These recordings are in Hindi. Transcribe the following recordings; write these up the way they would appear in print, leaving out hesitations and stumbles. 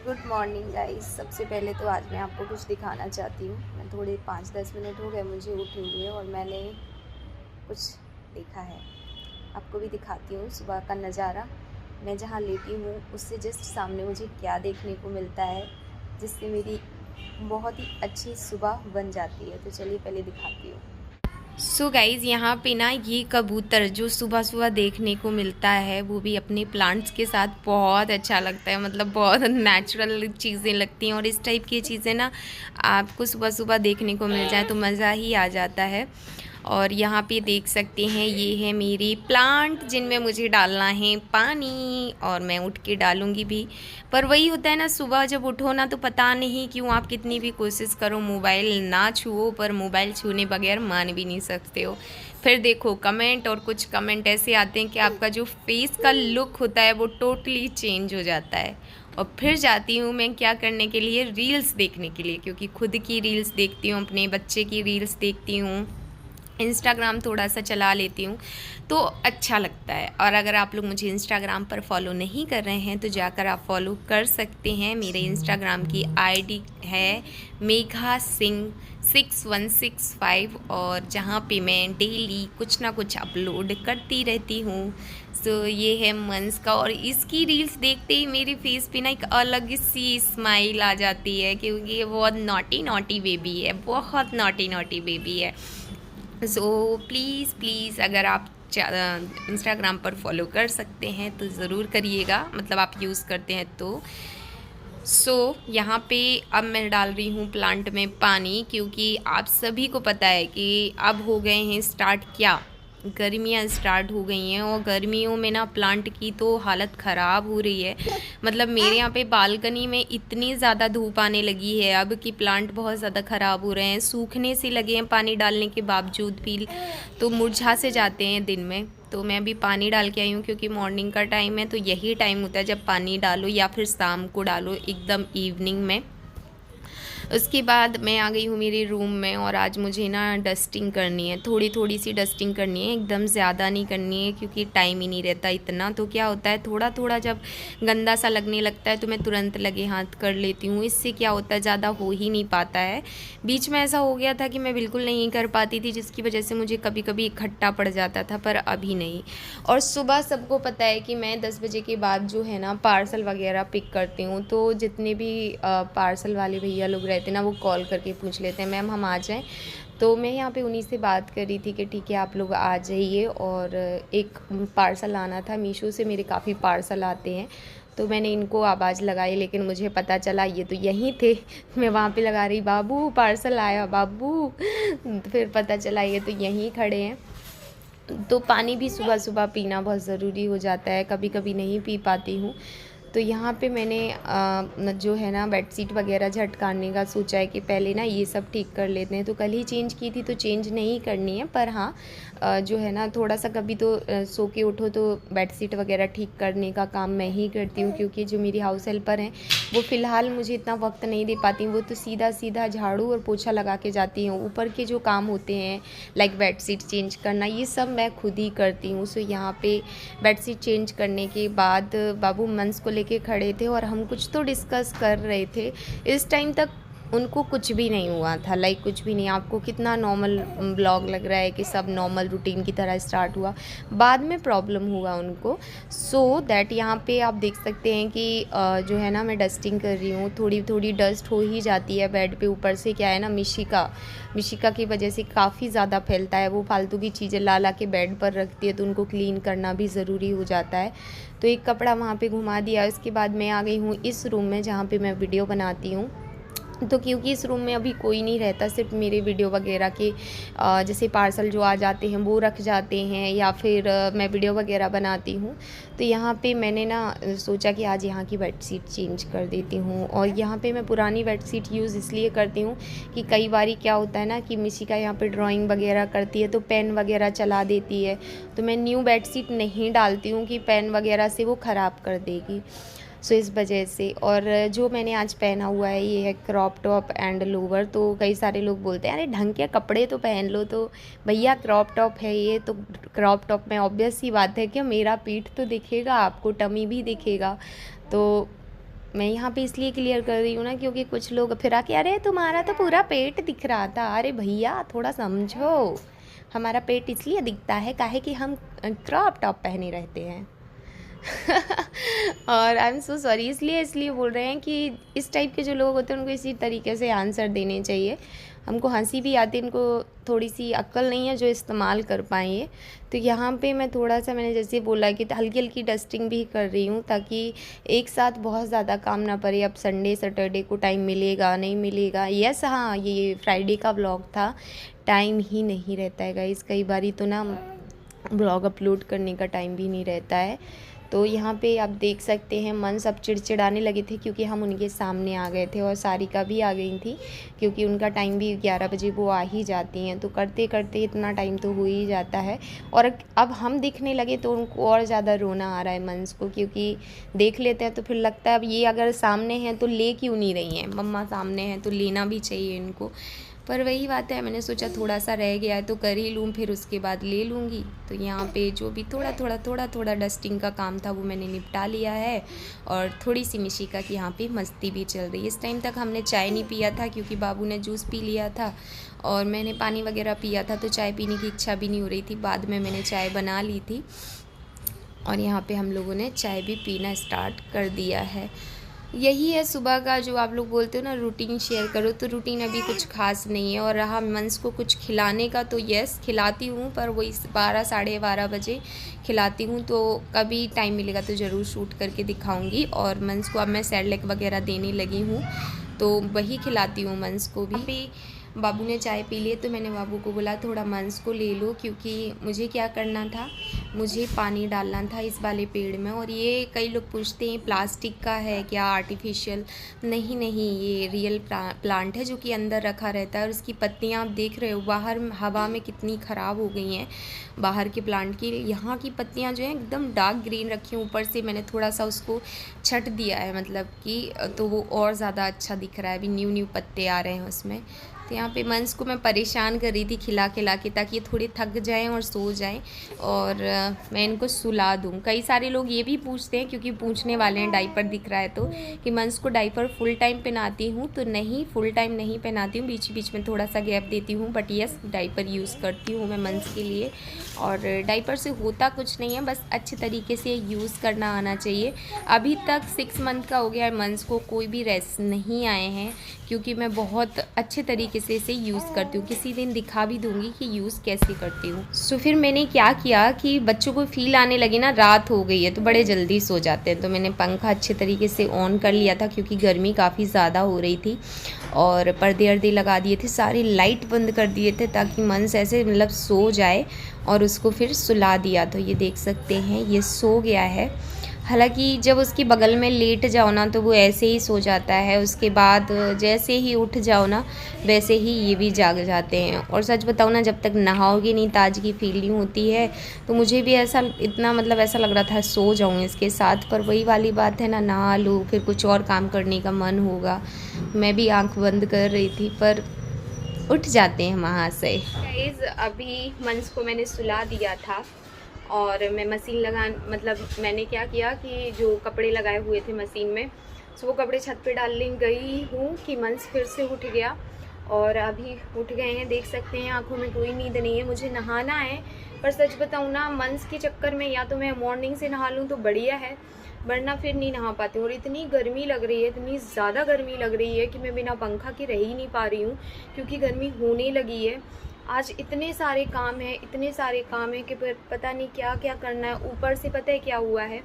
Good morning guys. सबसे पहले तो आज मैं आपको कुछ दिखाना चाहती हूँ। मैं थोड़े 5-10 मिनट हो गए मुझे उठी हुई है और मैंने कुछ देखा है। आपको भी दिखाती हूँ सुबह का नज़ारा। मैं जहाँ लेटी हूँ उससे जस्ट सामने मुझे क्या देखने को मिलता है, जिससे मेरी बहुत ही अच्छी सुबह बन जाती है। तो चलिए पहले दिखाती हूँ। सो गाइज़, यहाँ पे ना ये कबूतर जो सुबह सुबह देखने को मिलता है वो भी अपने प्लांट्स के साथ बहुत अच्छा लगता है। मतलब बहुत नेचुरल चीज़ें लगती हैं और इस टाइप की चीज़ें ना आपको सुबह सुबह देखने को मिल जाए तो मज़ा ही आ जाता है। और यहाँ पे देख सकते हैं ये है मेरे प्लांट जिनमें मुझे डालना है पानी और मैं उठ के डालूँगी भी। पर वही होता है ना, सुबह जब उठो ना तो पता नहीं क्यों आप कितनी भी कोशिश करो मोबाइल ना छुओ, पर मोबाइल छूने बगैर मान भी नहीं सकते हो। फिर देखो कमेंट, और कुछ कमेंट ऐसे आते हैं कि आपका जो फेस का लुक होता है वो टोटली चेंज हो जाता है। और फिर जाती हूँ मैं क्या करने के लिए, रील्स देखने के लिए, क्योंकि खुद की रील्स देखती हूँ, अपने बच्चे की रील्स देखती हूँ, इंस्टाग्राम थोड़ा सा चला लेती हूँ तो अच्छा लगता है। और अगर आप लोग मुझे इंस्टाग्राम पर फॉलो नहीं कर रहे हैं तो जाकर आप फॉलो कर सकते हैं। मेरे इंस्टाग्राम की आईडी है मेघा सिंह 6165, और जहाँ पे मैं डेली कुछ ना कुछ अपलोड करती रहती हूँ। सो ये है मंस का, और इसकी रील्स देखते ही मेरे फेस पे ना एक अलग सी स्माइल आ जाती है, क्योंकि ये बहुत नॉटी नॉटी बेबी है, बहुत नॉटी नॉटी बेबी है। सो प्लीज़ प्लीज़ अगर आप इंस्टाग्राम पर फॉलो कर सकते हैं तो ज़रूर करिएगा, मतलब आप यूज़ करते हैं तो। यहाँ पे अब मैं डाल रही हूँ प्लांट में पानी, क्योंकि आप सभी को पता है कि अब हो गए हैं स्टार्ट, क्या गर्मियाँ स्टार्ट हो गई हैं, और गर्मियों में ना प्लांट की तो हालत ख़राब हो रही है। मतलब मेरे यहाँ पे बालकनी में इतनी ज़्यादा धूप आने लगी है अब कि प्लांट बहुत ज़्यादा ख़राब हो रहे हैं, सूखने से लगे हैं पानी डालने के बावजूद भी, तो मुरझा से जाते हैं दिन में। तो मैं अभी पानी डाल के आई हूँ, क्योंकि मॉर्निंग का टाइम है तो यही टाइम होता है जब पानी डालो, या फिर शाम को डालो एकदम इवनिंग में। उसके बाद मैं आ गई हूँ मेरे रूम में, और आज मुझे ना डस्टिंग करनी है, थोड़ी थोड़ी सी डस्टिंग करनी है, एकदम ज़्यादा नहीं करनी है क्योंकि टाइम ही नहीं रहता इतना। तो क्या होता है, थोड़ा थोड़ा जब गंदा सा लगने लगता है तो मैं तुरंत लगे हाथ कर लेती हूँ। इससे क्या होता है, ज़्यादा हो ही नहीं पाता है। बीच में ऐसा हो गया था कि मैं बिल्कुल नहीं कर पाती थी, जिसकी वजह से मुझे कभी कभी इकट्ठा पड़ जाता था, पर अभी नहीं। और सुबह सबको पता है कि मैं 10 बजे के बाद जो है ना पार्सल वगैरह पिक करती हूँ, तो जितने भी पार्सल वाले भैया लोग रहते हैं ना वो कॉल करके पूछ लेते हैं मैम हम आ जाएं। तो मैं यहाँ पे उन्हीं से बात कर रही थी कि ठीक है आप लोग आ जाइए, और एक पार्सल आना था, मीशो से मेरे काफ़ी पार्सल आते हैं, तो मैंने इनको आवाज़ लगाई, लेकिन मुझे पता चला ये तो यहीं थे। मैं वहाँ पे लगा रही बाबू पार्सल आया बाबू, फिर पता चला ये तो यहीं खड़े हैं। तो पानी भी सुबह सुबह पीना बहुत ज़रूरी हो जाता है, कभी कभी नहीं पी पाती हूँ। तो यहाँ पे मैंने जो है ना बेडशीट वगैरह झटकाने का सोचा है कि पहले ना ये सब ठीक कर लेते हैं। तो कल ही चेंज की थी तो चेंज नहीं करनी है, पर हाँ जो है ना थोड़ा सा कभी तो सो के उठो तो बेडशीट वगैरह ठीक करने का काम मैं ही करती हूँ, क्योंकि जो मेरी हाउस हेल्पर हैं वो फ़िलहाल मुझे इतना वक्त नहीं दे पाती। वो तो सीधा सीधा झाड़ू और पोछा लगा के जाती हैं, ऊपर के जो काम होते हैं लाइक बेडशीट चेंज करना ये सब मैं खुद ही करती हूँ। सो यहाँ पे बेडशीट चेंज करने के बाद बाबू मंस को लेके खड़े थे और हम कुछ तो डिस्कस कर रहे थे। इस टाइम तक उनको कुछ भी नहीं हुआ था, लाइक कुछ भी नहीं। आपको कितना नॉर्मल ब्लॉग लग रहा है कि सब नॉर्मल रूटीन की तरह स्टार्ट हुआ, बाद में प्रॉब्लम हुआ उनको। सो दैट यहाँ पे आप देख सकते हैं कि जो है ना मैं डस्टिंग कर रही हूँ, थोड़ी थोड़ी डस्ट हो ही जाती है बेड पे। ऊपर से क्या है ना मिशिका की वजह से काफ़ी ज़्यादा फैलता है, वो फालतू की चीज़ें ला ला के बेड पर रखती है, तो उनको क्लीन करना भी ज़रूरी हो जाता है। तो एक कपड़ा वहाँ पे घुमा दिया। उसके बाद मैं आ गई हूँ इस रूम में जहाँ पे मैं वीडियो बनाती हूँ। तो क्योंकि इस रूम में अभी कोई नहीं रहता, सिर्फ मेरे वीडियो वगैरह के जैसे पार्सल जो आ जाते हैं वो रख जाते हैं, या फिर मैं वीडियो वगैरह बनाती हूँ। तो यहाँ पे मैंने ना सोचा कि आज यहाँ की बेडशीट चेंज कर देती हूँ। और यहाँ पे मैं पुरानी बेडशीट यूज़ इसलिए करती हूँ कि कई बार क्या होता है ना कि मिशिका यहाँ पे ड्राइंग वगैरह करती है तो पेन वगैरह चला देती है, तो मैं न्यू बेडशीट नहीं डालती हूँ कि पेन वगैरह से वो ख़राब कर देगी। सो इस वजह से। और जो मैंने आज पहना हुआ है ये है क्रॉप टॉप एंड लोवर। तो कई सारे लोग बोलते हैं अरे ढंग के कपड़े तो पहन लो, तो भैया क्रॉप टॉप है ये, तो क्रॉप टॉप में ऑब्वियस सी बात है कि मेरा पीठ तो दिखेगा, आपको टमी भी दिखेगा। तो मैं यहाँ पे इसलिए क्लियर कर रही हूँ ना, क्योंकि कुछ लोग फिर आके अरे तुम्हारा तो पूरा पेट दिख रहा था। अरे भैया थोड़ा समझो, हमारा पेट इसलिए दिखता है काहे कि हम क्रॉप टॉप पहने रहते हैं। और आई एम सो सॉरी, इसलिए बोल रहे हैं कि इस टाइप के जो लोग होते हैं उनको इसी तरीके से आंसर देने चाहिए। हमको हंसी भी आती है, इनको थोड़ी सी अक्ल नहीं है जो इस्तेमाल कर पाएँ ये। तो यहाँ पे मैं थोड़ा सा, मैंने जैसे बोला कि हल्की हल्की डस्टिंग भी कर रही हूँ ताकि एक साथ बहुत ज़्यादा काम ना पड़े। अब संडे सैटरडे को टाइम मिलेगा नहीं मिलेगा, यस हाँ ये फ्राइडे का व्लॉग था, टाइम ही नहीं रहता है गाइस। कई बारी तो ना ब्लॉग अपलोड करने का टाइम भी नहीं रहता है। तो यहाँ पे आप देख सकते हैं मन सब चिड़चिड़ाने लगे थे क्योंकि हम उनके सामने आ गए थे, और सारिका भी आ गई थी क्योंकि उनका टाइम भी 11 बजे वो आ ही जाती हैं। तो करते करते इतना टाइम तो हो ही जाता है, और अब हम दिखने लगे तो उनको और ज़्यादा रोना आ रहा है मंस को, क्योंकि देख लेते हैं तो फिर लगता है अब ये अगर सामने हैं तो ले क्यों नहीं रही हैं, मम्मा सामने हैं तो लेना भी चाहिए इनको। पर वही बात है, मैंने सोचा थोड़ा सा रह गया है तो कर ही लूँ, फिर उसके बाद ले लूँगी। तो यहाँ पे जो भी थोड़ा डस्टिंग का काम था वो मैंने निपटा लिया है, और थोड़ी सी निशिका की यहाँ पे मस्ती भी चल रही है। इस टाइम तक हमने चाय नहीं पिया था क्योंकि बाबू ने जूस पी लिया था और मैंने पानी वगैरह पिया था, तो चाय पीने की इच्छा भी नहीं हो रही थी। बाद में मैंने चाय बना ली थी और यहाँ पे हम लोगों ने चाय भी पीना स्टार्ट कर दिया है। यही है सुबह का, जो आप लोग बोलते हो ना रूटीन शेयर करो, तो रूटीन अभी कुछ खास नहीं है। और रहा मंस को कुछ खिलाने का, तो यस खिलाती हूँ, पर वही 12 साढ़े 12 बजे खिलाती हूँ। तो कभी टाइम मिलेगा तो ज़रूर शूट करके दिखाऊंगी। और मंस को अब मैं सैरेलैक वगैरह देने लगी हूँ, तो वही खिलाती हूँ मंस को भी। बाबू ने चाय पी ली तो मैंने बाबू को बोला थोड़ा मंस को ले लो, क्योंकि मुझे क्या करना था, मुझे पानी डालना था इस वाले पेड़ में। और ये कई लोग पूछते हैं प्लास्टिक का है क्या, आर्टिफिशियल? नहीं नहीं, ये रियल प्लांट है जो कि अंदर रखा रहता है। और इसकी पत्तियां आप देख रहे हो बाहर हवा में कितनी ख़राब हो गई हैं बाहर के प्लांट की। यहाँ की पत्तियां जो हैं एकदम डार्क ग्रीन रखी हैं, ऊपर से मैंने थोड़ा सा उसको छट दिया है, मतलब कि तो वो और ज़्यादा अच्छा दिख रहा है। अभी न्यू पत्ते आ रहे हैं उसमें। तो यहाँ पे मंस को मैं परेशान कर रही थी खिला खिला के, ताकि ये थोड़े थक जाएं और सो जाएं और मैं इनको सुला दूँ। कई सारे लोग ये भी पूछते हैं, क्योंकि पूछने वाले हैं डाइपर दिख रहा है तो, कि मंस को डाइपर फुल टाइम पहनाती हूँ, तो नहीं फुल टाइम नहीं पहनाती हूँ, बीच बीच में थोड़ा सा गैप देती हूँ। बट यस डाइपर यूज़ करती हूँ मैं मंस के लिए। और डाइपर से होता कुछ नहीं है, बस अच्छे तरीके से यूज़ करना आना चाहिए। अभी तक 6 मंथ का हो गया है मंस को, कोई भी रेस्ट नहीं आए हैं, क्योंकि मैं बहुत अच्छे तरीके से इसे यूज़ करती हूँ। किसी दिन दिखा भी दूँगी कि यूज़ कैसे करती हूँ। सो फिर मैंने क्या किया कि बच्चों को फील आने लगी ना रात हो गई है तो बड़े जल्दी सो जाते हैं, तो मैंने पंखा अच्छे तरीके से ऑन कर लिया था, क्योंकि गर्मी काफ़ी ज़्यादा हो रही थी। और पर्दे अर्दे लगा दिए थे, सारे लाइट बंद कर दिए थे, ताकि मंस ऐसे मतलब सो जाए। और उसको फिर सुला दिया, तो ये देख सकते हैं ये सो गया है। हालांकि जब उसकी बगल में लेट जाओ ना तो वो ऐसे ही सो जाता है, उसके बाद जैसे ही उठ जाओ ना वैसे ही ये भी जाग जाते हैं। और सच बताओ ना, जब तक नहाओगे नहीं ताजगी फीलिंग होती है। तो मुझे भी ऐसा इतना मतलब ऐसा लग रहा था सो जाऊँ इसके साथ, पर वही वाली बात है ना, नहा लूँ फिर कुछ और काम करने का मन होगा। मैं भी आँख बंद कर रही थी पर उठ जाते हैं वहाँ से। गाइस अभी मंस को मैंने सुला दिया था और मैं मशीन मतलब मैंने क्या किया कि जो कपड़े लगाए हुए थे मशीन में, सो वो कपड़े छत पे डालने गई हूँ कि मंस फिर से उठ गया। और अभी उठ गए हैं, देख सकते हैं आंखों में कोई नींद नहीं है। मुझे नहाना है, पर सच बताऊँ ना मंस के चक्कर में या तो मैं मॉर्निंग से नहा लूँ तो बढ़िया है, वरना फिर नहीं नहा पाती हूँ। और इतनी गर्मी लग रही है, इतनी ज़्यादा गर्मी लग रही है कि मैं बिना पंखा के रह ही नहीं पा रही हूँ, क्योंकि गर्मी होने लगी है। आज इतने सारे काम हैं कि पता नहीं क्या क्या करना है। ऊपर से पता है क्या हुआ है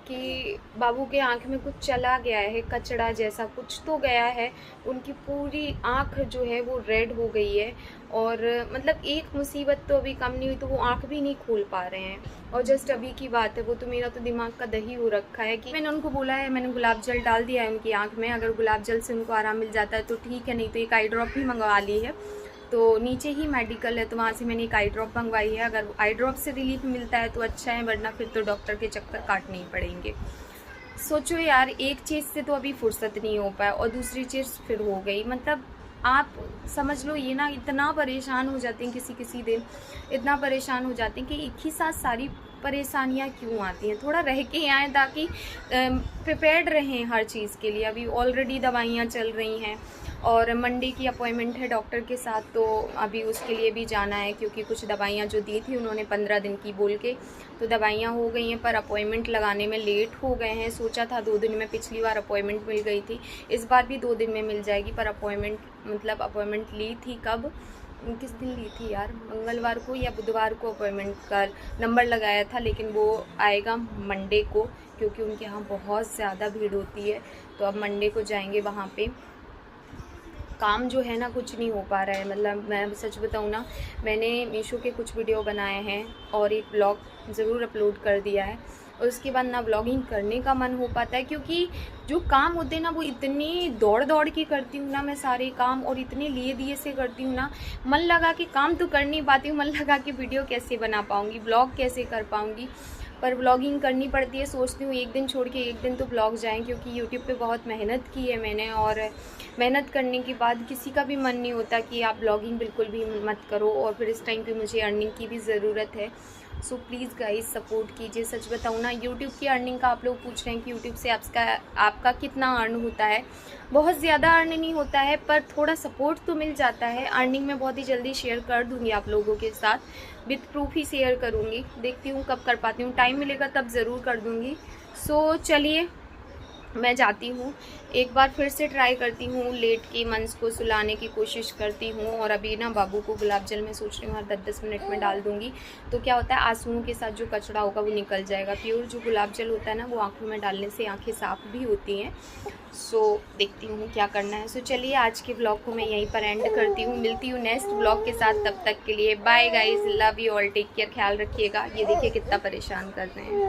कि बाबू के आँख में कुछ चला गया है, कचड़ा जैसा कुछ तो गया है। उनकी पूरी आँख जो है वो रेड हो गई है, और मतलब एक मुसीबत तो अभी कम नहीं हुई तो वो आँख भी नहीं खोल पा रहे हैं। और जस्ट अभी की बात है, वो तो मेरा तो दिमाग का दही हो रखा है कि मैंने उनको बोला है, मैंने गुलाब जल डाल दिया है उनकी आँख में, अगर गुलाब जल से उनको आराम मिल जाता है तो ठीक है, नहीं तो एक आई ड्रॉप भी मंगवा ली है। तो नीचे ही मेडिकल है तो वहाँ से मैंने एक आई ड्रॉप मंगवाई है। अगर आई ड्रॉप से रिलीफ मिलता है तो अच्छा है, वरना फिर तो डॉक्टर के चक्कर काटने ही पड़ेंगे। सोचो यार, एक चीज़ से तो अभी फुर्सत नहीं हो पाया और दूसरी चीज़ फिर हो गई। मतलब आप समझ लो ये ना, इतना परेशान हो जाते हैं किसी किसी दिन, इतना परेशान हो जाते हैं कि एक ही साथ सारी परेशानियाँ क्यों आती हैं। थोड़ा रह के आएँ ताकि प्रिपेयर्ड रहें हर चीज़ के लिए। अभी ऑलरेडी दवाइयाँ चल रही हैं और मंडे की अपॉइंटमेंट है डॉक्टर के साथ, तो अभी उसके लिए भी जाना है क्योंकि कुछ दवाइयाँ जो दी थी उन्होंने 15 दिन की बोल के, तो दवाइयाँ हो गई हैं पर अपॉइंटमेंट लगाने में लेट हो गए हैं। सोचा था 2 दिन में, पिछली बार अपॉइंटमेंट मिल गई थी, इस बार भी 2 दिन में मिल जाएगी। पर अपॉइंटमेंट ली थी कब, किस दिन ली थी यार, मंगलवार को या बुधवार को अपॉइंटमेंट का नंबर लगाया था, लेकिन वो आएगा मंडे को क्योंकि उनके यहाँ बहुत ज़्यादा भीड़ होती है। तो अब मंडे को जाएंगे वहाँ पे। काम जो है ना कुछ नहीं हो पा रहा है, मतलब मैं सच बताऊँ ना, मैंने मीशो के कुछ वीडियो बनाए हैं और एक ब्लॉग ज़रूर अपलोड कर दिया है, और उसके बाद ना ब्लॉगिंग करने का मन हो पाता है क्योंकि जो काम होते हैं ना वो इतनी दौड़ दौड़ के करती हूँ ना मैं सारे काम, और इतने लिए दिए से करती हूँ ना, मन लगा के काम तो कर नहीं पाती हूँ, मन लगा के वीडियो कैसे बना पाऊँगी, ब्लॉग कैसे कर पाऊँगी। पर ब्लॉगिंग करनी पड़ती है, सोचती हूँ एक दिन छोड़ के एक दिन तो ब्लॉग जाएं क्योंकि यूट्यूब पे बहुत मेहनत की है मैंने, और मेहनत करने के बाद किसी का भी मन नहीं होता कि आप ब्लॉगिंग बिल्कुल भी मत करो, और फिर इस टाइम पे मुझे अर्निंग की भी ज़रूरत है। सो प्लीज़ गाइस सपोर्ट कीजिए। सच बताऊँ ना, यूट्यूब की अर्निंग का आप लोग पूछ रहे हैं कि यूट्यूब से आपका कितना अर्न होता है। बहुत ज़्यादा अर्न नहीं होता है पर थोड़ा सपोर्ट तो मिल जाता है। अर्निंग मैं बहुत ही जल्दी शेयर कर दूँगी आप लोगों के साथ, विथ प्रूफ ही शेयर करूँगी। देखती हूँ कब कर पाती हूँ, टाइम मिलेगा तब ज़रूर कर दूँगी। सो चलिए मैं जाती हूँ, एक बार फिर से ट्राई करती हूँ, लेट के मंस को सुलाने की कोशिश करती हूँ। और अभी ना बाबू को गुलाब जल मैं सोच रही हूँ हर 10-10 मिनट में डाल दूँगी, तो क्या होता है आंसुओं के साथ जो कचरा होगा वो निकल जाएगा। प्योर जो गुलाब जल होता है ना वो आँखों में डालने से आँखें साफ़ भी होती हैं। सो देखती हूँ क्या करना है। सो चलिए आज के ब्लॉग को मैं यहीं पर एंड करती हूँ, मिलती हूँ नेक्स्ट ब्लॉग के साथ। तब तक के लिए bye guys, love you all, take care, ख्याल रखिएगा। ये देखिए कितना परेशान कर रहे हैं।